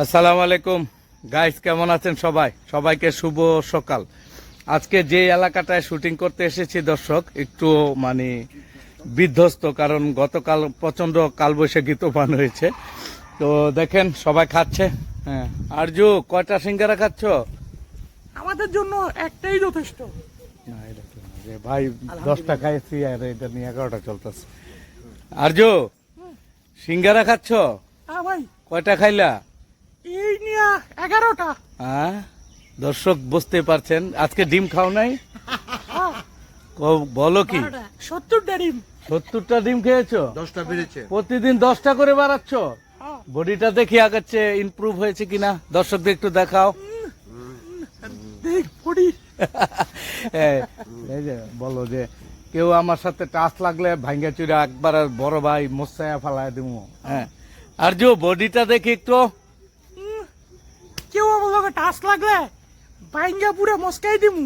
আসসালামু আলাইকুম গাইস, কেমন আছেন সবাই? সবাইকে শুভ সকাল। আজকে যে এলাকাটায় শুটিং করতে এসেছি দর্শক, একটু বিধ্বস্ত, কারণ গতকাল প্রচন্ড কালবৈশাখী তুফান হয়েছে। তো দেখেন সবাই খাচ্ছে। হ্যাঁ, আরজু কয়টা সিঙ্গারা খাচ্ছ? আমাদের জন্য একটাই যথেষ্ট। না, এটা তো না রে ভাই, 10টা খাইছি আর এটা নিয়ে 11টা চলতেছে। আরজু সিঙ্গারা খাচ্ছ? হ্যাঁ ভাই, কয়টা খাইলা? এই নিয়ে 11টা। হ্যাঁ, দর্শক বুঝতে পারছেন, আজকে ডিম খাও নাই? বলো কি, 70টা ডিম। 70টা ডিম খেয়েছো? 10টা বেড়েছে। প্রতিদিন 10টা করে বাড়াচ্ছ? হ্যাঁ। বডিটা দেখি আগাচ্ছে, ইমপ্রুভ হয়েছে কিনা দর্শকদের একটু দেখাও। দেখ বডি। এই যে বলো যে কেউ আমার সাথে টাচ লাগলে ভাঙ্গা চুরা একবার আর বড় ভাই মোসায়া ফালায় দিব। হ্যাঁ, আর যে বডিটা দেখি একটু। কেউ আমাকে টাচ লাগলে বাইঙ্গা পুরো মস্কাই দিমু।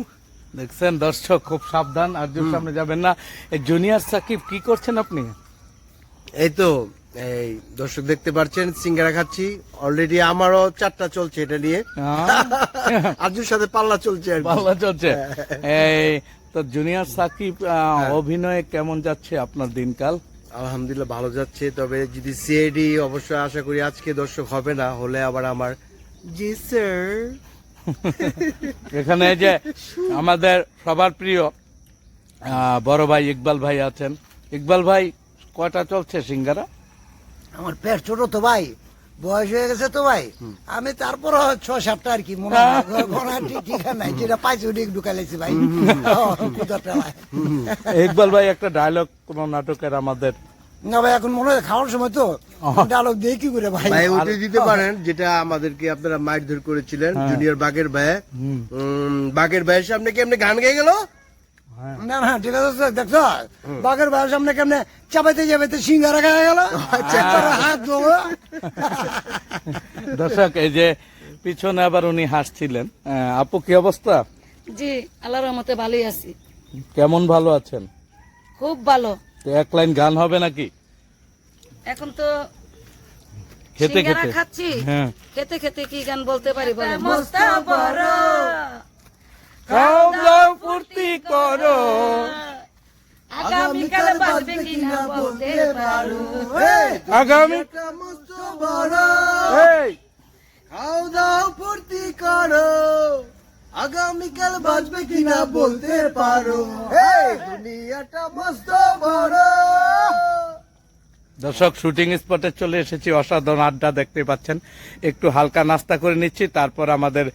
দেখছেন দর্শক, খুব সাবধান, আরজুর সামনে যাবেন না। এই জুনিয়র সাকিব কি করছেন আপনি? এই তো এই দর্শক দেখতে পাচ্ছেন সিঙ্গারা খাচ্ছি। অলরেডি আমারও 4টা চলছে এটা নিয়ে। আরজুর সাথে পাল্লা চলছে আর কি। পাল্লা চলছে। এই তো জুনিয়র সাকিব, অভিনয়ে কেমন যাচ্ছে আপনার দিনকাল? আলহামদুলিল্লাহ ভালো যাচ্ছে, তবে যদি সিআইডি অবশ্যই আশা করি আজকে দর্শক হবে না, হলে আবার আমার জি স্যার। এখানে এই যে আমাদের সবার প্রিয় বড় ভাই ইকবাল ভাই আছেন। ইকবাল ভাই, কয়টা চলছে সিঙ্গারা? আমার পেট ছোট তো ভাই, বয়স হয়ে গেছে তো ভাই, আমি তারপর 6-7টা আর কি মনে ঠিক নাই, যেটা পাইছি ওটা ঢুকাইছি ভাই। ইকবাল ভাই, একটা ডায়লগ কোন নাটকের আমাদের। না ভাই, এখন মনে হয় খাওয়ার সময় তো ডায়লগ দিয়ে কি করে ভাই। ভাই ওইটা দিতে পারেন যেটা আমাদেরকে আপনারা মারধর করেছিলেন, জুনিয়র বাগের ভাই। বাগের ভাইয়ের সামনে কি আপনি গান গেয়ে গেল? না না, ঠিক আছে, দেখছো বাঘের ভাইয়ের সামনে কেমনে চাপাইতে চাপাইতে সিঙ্গারা খাওয়া গেল। হাত ধোবো। দর্শক, এই যে পিছনে আবার উনি হাসছিলেন। আপু, কি অবস্থা? জি, আল্লাহর রহমতে ভালোই আছি। কেমন ভালো আছেন? খুব ভালো। তো এক লাইন গান হবে নাকি? এখন তো খেতে সিঙ্গারা খেতে। খাচ্ছি, হ্যাঁ, খেতে খেতে কি গান বলতে পারি বলেন? খাও দাও ফুর্তি করো, আগামীকাল বাঁচবে কিনা বলতে পারো। আগামী মস্ত বড় এই খাও দাও ফুর্তি করো, আগামীকাল বাঁচবে কিনা বলতে পারো। এই দুনিয়াটা মস্ত বড়। দর্শক, শুটিং স্পটে চলে এসেছি, অসাধারণ আড্ডা দেখতে পাচ্ছেন। একটু হালকা নাস্তা করে নিচ্ছি, তারপর আমাদের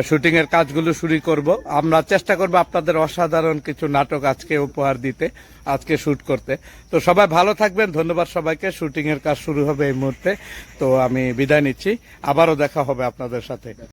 শুটিং এর কাজগুলো শুরু করব। আমরা চেষ্টা করব আপনাদের অসাধারণ কিছু নাটক আজকে উপহার দিতে, আজকে শুট করতে। তো সবাই ভালো থাকবেন, ধন্যবাদ সবাইকে। শুটিং এর কাজ শুরু হবে এই মুহূর্তে। তো আমি বিদায় নিচ্ছি, আবারও দেখা হবে আপনাদের সাথে।